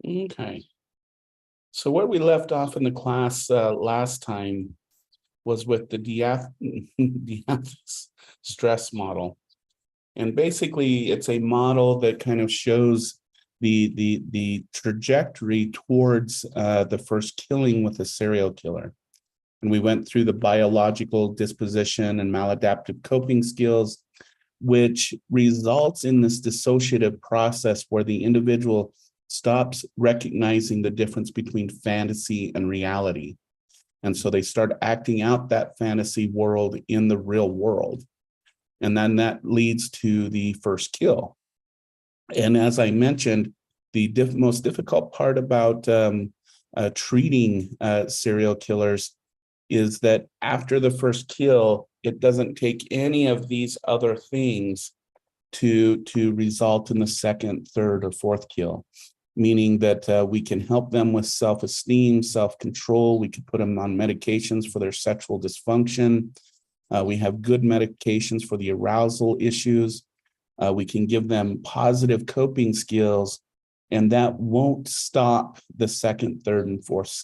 Okay. So where we left off in the class last time was with the Diathys stress model. And basically, it's a model that kind of shows the trajectory towards the first killing with a serial killer. And we went through the biological disposition and maladaptive coping skills, which results in this dissociative process where the individual stops recognizing the difference between fantasy and reality. And so they start acting out that fantasy world in the real world. And then that leads to the first kill. And as I mentioned, the most difficult part about treating serial killers is that after the first kill, it doesn't take any of these other things to result in the second, third, or fourth kill, meaning that we can help them with self-esteem, self-control. We can put them on medications for their sexual dysfunction. We have good medications for the arousal issues. We can give them positive coping skills, and that won't stop the second, third, and fourth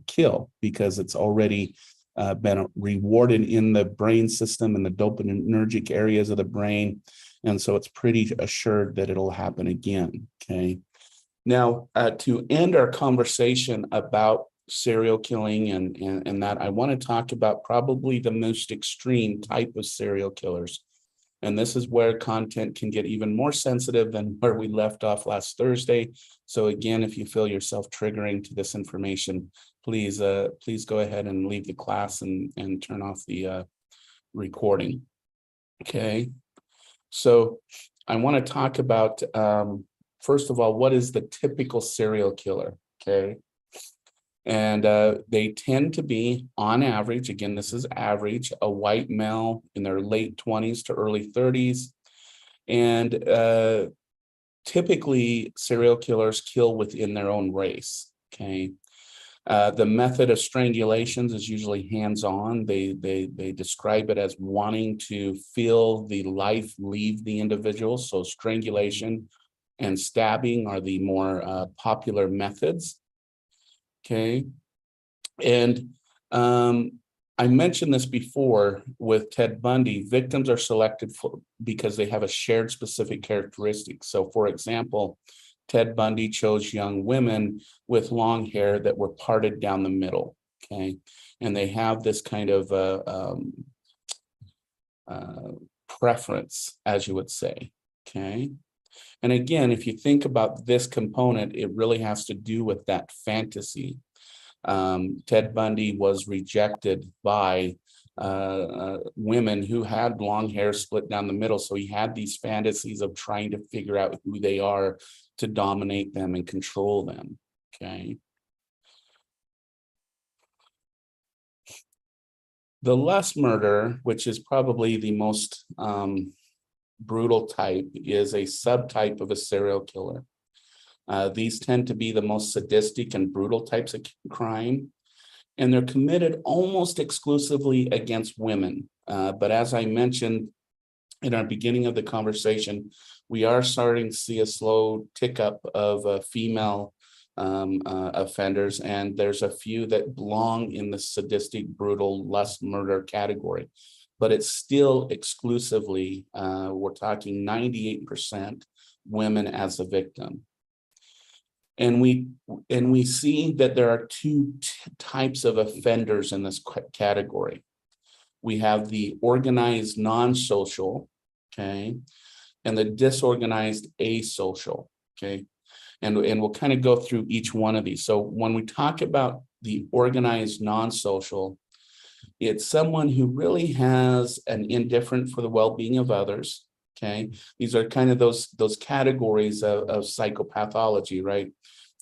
kill because it's already been rewarded in the brain system and the dopaminergic areas of the brain. And so it's pretty assured that it'll happen again, okay? Now, to end our conversation about serial killing and that, I want to talk about probably the most extreme type of serial killers. And this is where content can get even more sensitive than where we left off last Thursday. So again, if you feel yourself triggering to this information, please go ahead and leave the class and turn off the recording. Okay. So I want to talk about, first of all, what is the typical serial killer? Okay. And they tend to be, on average, again, this is average, a white male in their late 20s to early 30s. And typically, serial killers kill within their own race, okay? The method of strangulations is usually hands-on. They describe it as wanting to feel the life leave the individual. So strangulation and stabbing are the more popular methods. Okay. And I mentioned this before with Ted Bundy. Victims are selected because they have a shared specific characteristic. So, for example, Ted Bundy chose young women with long hair that were parted down the middle. Okay. And they have this kind of preference, as you would say. Okay. And again, if you think about this component, it really has to do with that fantasy. Ted Bundy was rejected by women who had long hair split down the middle. So he had these fantasies of trying to figure out who they are to dominate them and control them. Okay. The lust murder, which is probably the most brutal type, is a subtype of a serial killer. These tend to be the most sadistic and brutal types of crime, and they're committed almost exclusively against women. But as I mentioned in our beginning of the conversation, we are starting to see a slow tick up of female offenders, and there's a few that belong in the sadistic, brutal lust murder category. But it's still exclusively, we're talking 98% women as a victim. And we see that there are two types of offenders in this category. We have the organized non-social, okay, and the disorganized asocial, okay. And we'll kind of go through each one of these. So when we talk about the organized non-social, it's someone who really has an indifference for the well-being of others. Okay, these are kind of those categories of psychopathology, right?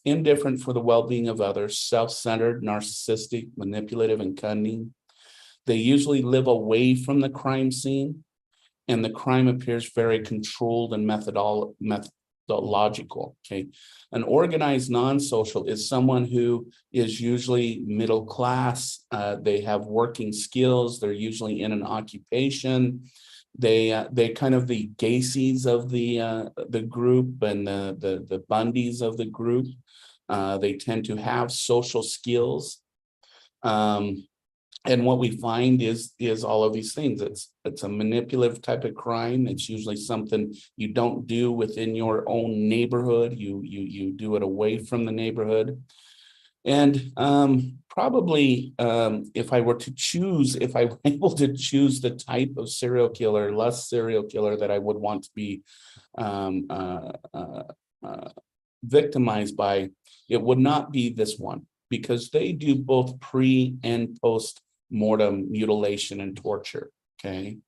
Indifferent for the well-being of others, self-centered, narcissistic, manipulative, and cunning. They usually live away from the crime scene, and the crime appears very controlled and methodological. Okay, an organized non-social is someone who is usually middle class. They have working skills. They're usually in an occupation. They kind of the Gacy's of the group and the Bundys of the group. They tend to have social skills. And what we find is all of these things. It's a manipulative type of crime. It's usually something you don't do within your own neighborhood. You do it away from the neighborhood. And probably if I were to choose, if I were able to choose the type of serial killer, lust serial killer that I would want to be victimized by, it would not be this one, because they do both pre and post mortem mutilation and torture. Okay,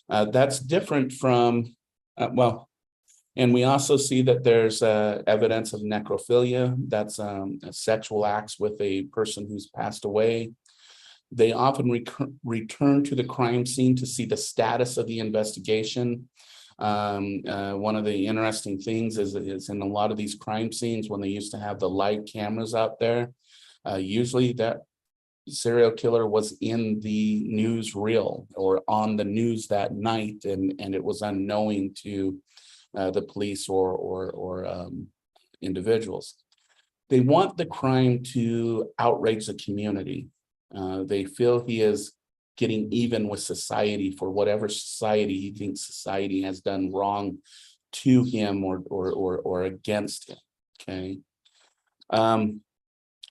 that's different from well. And we also see that there's evidence of necrophilia. That's sexual acts with a person who's passed away. They often return to the crime scene to see the status of the investigation. One of the interesting things is in a lot of these crime scenes, when they used to have the live cameras out there, usually that serial killer was in the newsreel or on the news that night, and it was unknowing to the police or individuals. They want the crime to outrage the community. They feel he is getting even with society for whatever society he thinks society has done wrong to him or against him. Okay.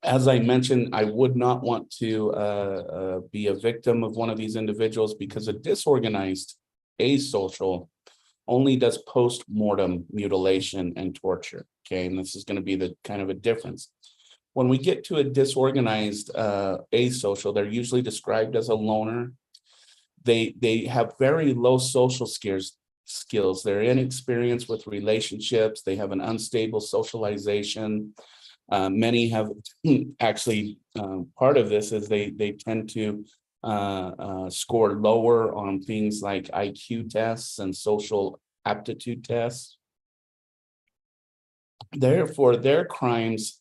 As I mentioned, I would not want to be a victim of one of these individuals, because a disorganized asocial only does post-mortem mutilation and torture. Okay, and this is going to be the kind of a difference. When we get to a disorganized asocial, they're usually described as a loner. They have very low social skills. They're inexperienced with relationships. They have an unstable socialization. Many have actually, part of this is they tend to score lower on things like IQ tests and social aptitude tests. Therefore, their crimes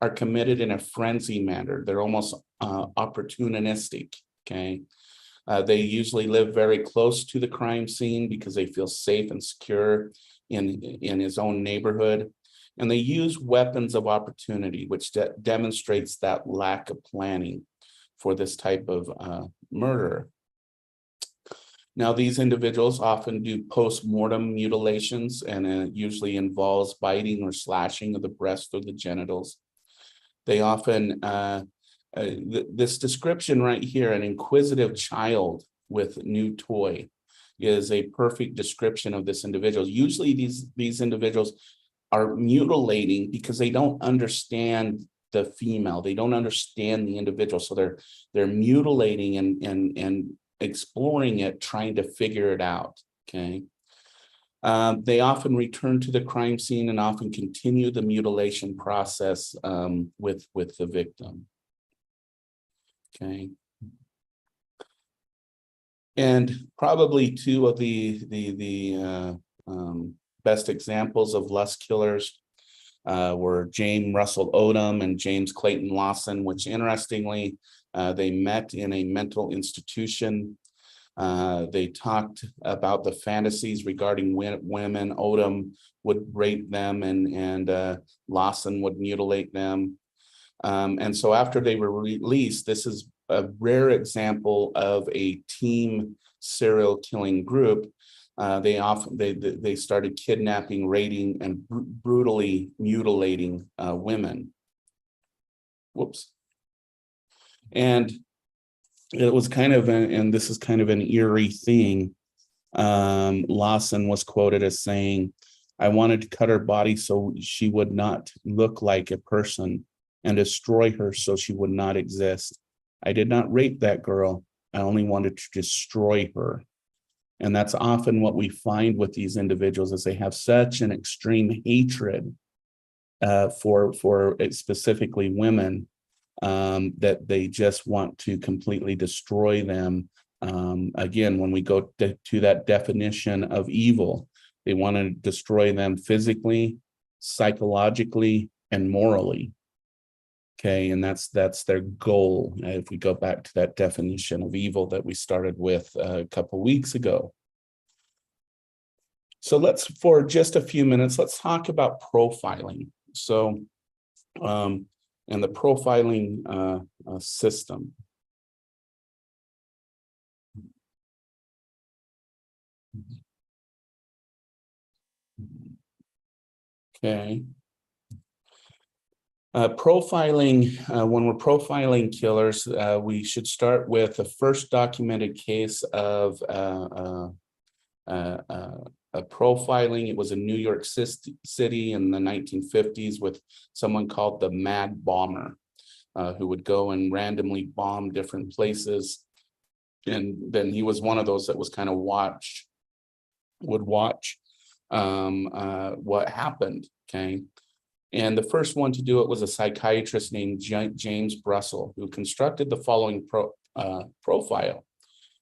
are committed in a frenzy manner. They're almost opportunistic. Okay. They usually live very close to the crime scene because they feel safe and secure in his own neighborhood. And they use weapons of opportunity, which demonstrates that lack of planning for this type of murder. Now, these individuals often do post-mortem mutilations, and it usually involves biting or slashing of the breast or the genitals. They often, this description right here, an inquisitive child with new toy, is a perfect description of this individual. Usually these individuals are mutilating because they don't understand the female. They don't understand the individual. So they're mutilating and exploring it, trying to figure it out. Okay. They often return to the crime scene and often continue the mutilation process with the victim. Okay. And probably two of the best examples of lust killers were James Russell Odom and James Clayton Lawson, which interestingly, they met in a mental institution. They talked about the fantasies regarding women. Odom would rape them and Lawson would mutilate them. And so after they were released, this is a rare example of a team serial killing group. They started kidnapping, raping, and brutally mutilating women. Whoops. And it was kind of, and this is kind of an eerie thing. Lawson was quoted as saying, "I wanted to cut her body so she would not look like a person and destroy her so she would not exist. I did not rape that girl. I only wanted to destroy her." And that's often what we find with these individuals, is they have such an extreme hatred for specifically women, that they just want to completely destroy them. Again, when we go to that definition of evil, they want to destroy them physically, psychologically, and morally. Okay, and that's their goal. If we go back to that definition of evil that we started with a couple weeks ago. So let's, for just a few minutes, let's talk about profiling. So, and the profiling system. Okay. Profiling, when we're profiling killers, we should start with the first documented case of a profiling. It was in New York City in the 1950s with someone called the Mad Bomber, who would go and randomly bomb different places. And then he was one of those that was kind of would watch what happened. Okay. And the first one to do it was a psychiatrist named James Russell, who constructed the following profile.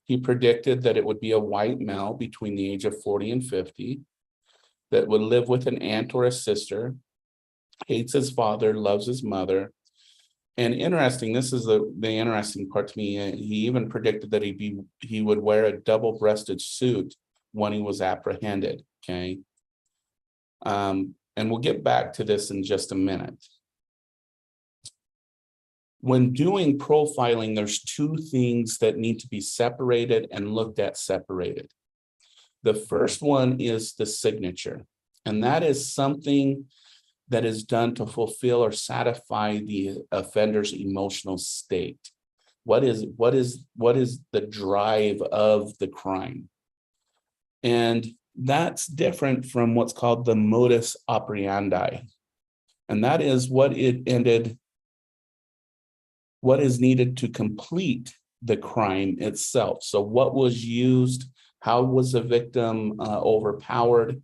He predicted that it would be a white male between the age of 40 and 50 that would live with an aunt or a sister, hates his father, loves his mother. And interesting, this is the interesting part to me. He even predicted that he would wear a double-breasted suit when he was apprehended. Okay. And we'll get back to this in just a minute. When doing profiling, there's two things that need to be separated and looked at separated. The first one is the signature, and that is something that is done to fulfill or satisfy the offender's emotional state. What is the drive of the crime? And that's different from what's called the modus operandi. And that is what is needed to complete the crime itself. So what was used, how was the victim overpowered?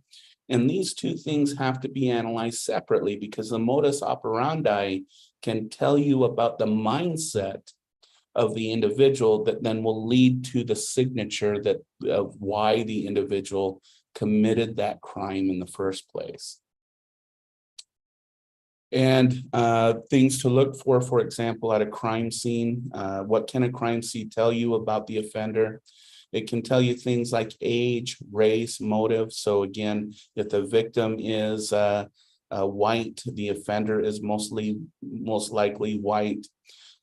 And these two things have to be analyzed separately, because the modus operandi can tell you about the mindset of the individual that then will lead to the signature of why the individual committed that crime in the first place. And things to look for example, at a crime scene. What can a crime scene tell you about the offender? It can tell you things like age, race, motive. So again, if the victim is white, the offender is most likely white.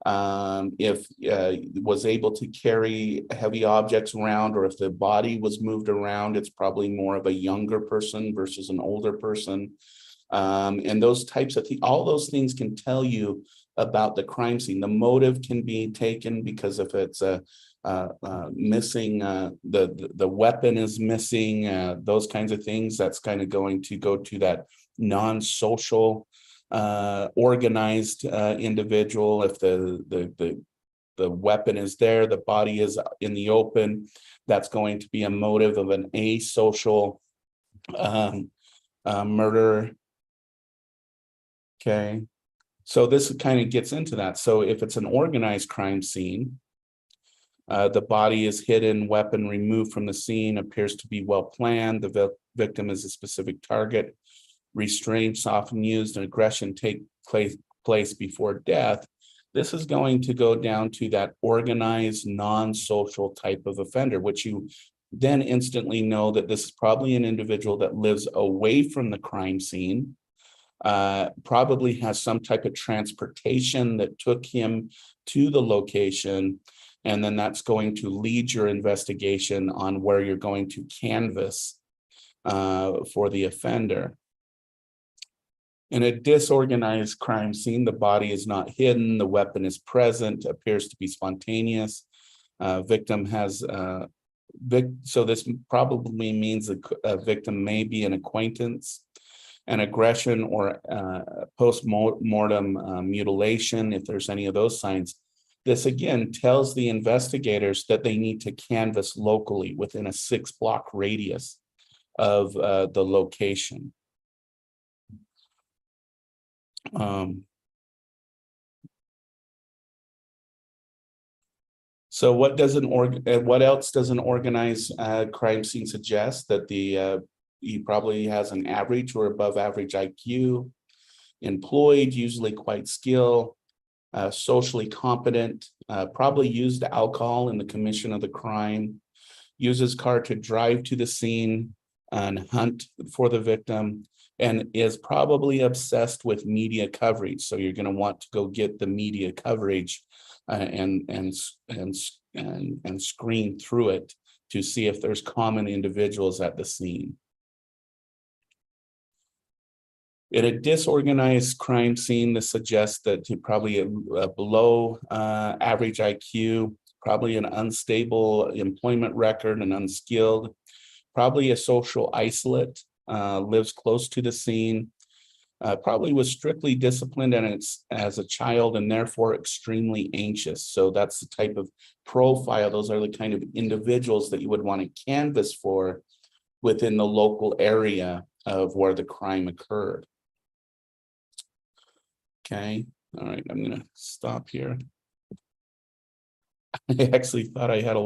If was able to carry heavy objects around, or if the body was moved around, it's probably more of a younger person versus an older person. And those types of things, all those things can tell you about the crime scene. The motive can be taken because if it's missing, the weapon is missing, those kinds of things, that's kind of going to go to that non-social organized individual. If the weapon is there, the body is in the open, that's going to be a motive of an asocial murder. Okay, so this kind of gets into that. So if it's an organized crime scene, the body is hidden, weapon removed from the scene, appears to be well planned, the victim is a specific target, restraints often used, and aggression take place before death. This is going to go down to that organized, non-social type of offender, which you then instantly know that this is probably an individual that lives away from the crime scene, probably has some type of transportation that took him to the location, and then that's going to lead your investigation on where you're going to canvass for the offender. In a disorganized crime scene, the body is not hidden, the weapon is present, appears to be spontaneous. Victim has, so this probably means a victim may be an acquaintance. An aggression or post-mortem mutilation, if there's any of those signs. This again tells the investigators that they need to canvass locally within a 6-block radius of the location. So what else does an organized crime scene suggest? That he probably has an average or above average IQ, employed, usually quite skilled, socially competent, probably used alcohol in the commission of the crime, uses car to drive to the scene, and hunt for the victim, and is probably obsessed with media coverage. So you're going to want to go get the media coverage and screen through it to see if there's common individuals at the scene. In a disorganized crime scene, this suggests that probably a below average IQ, probably an unstable employment record and unskilled, probably a social isolate, lives close to the scene, probably was strictly disciplined and as a child and therefore extremely anxious. So that's the type of profile. Those are the kind of individuals that you would want to canvass for within the local area of where the crime occurred. Okay, all right, I'm gonna stop here. I actually thought I had a lot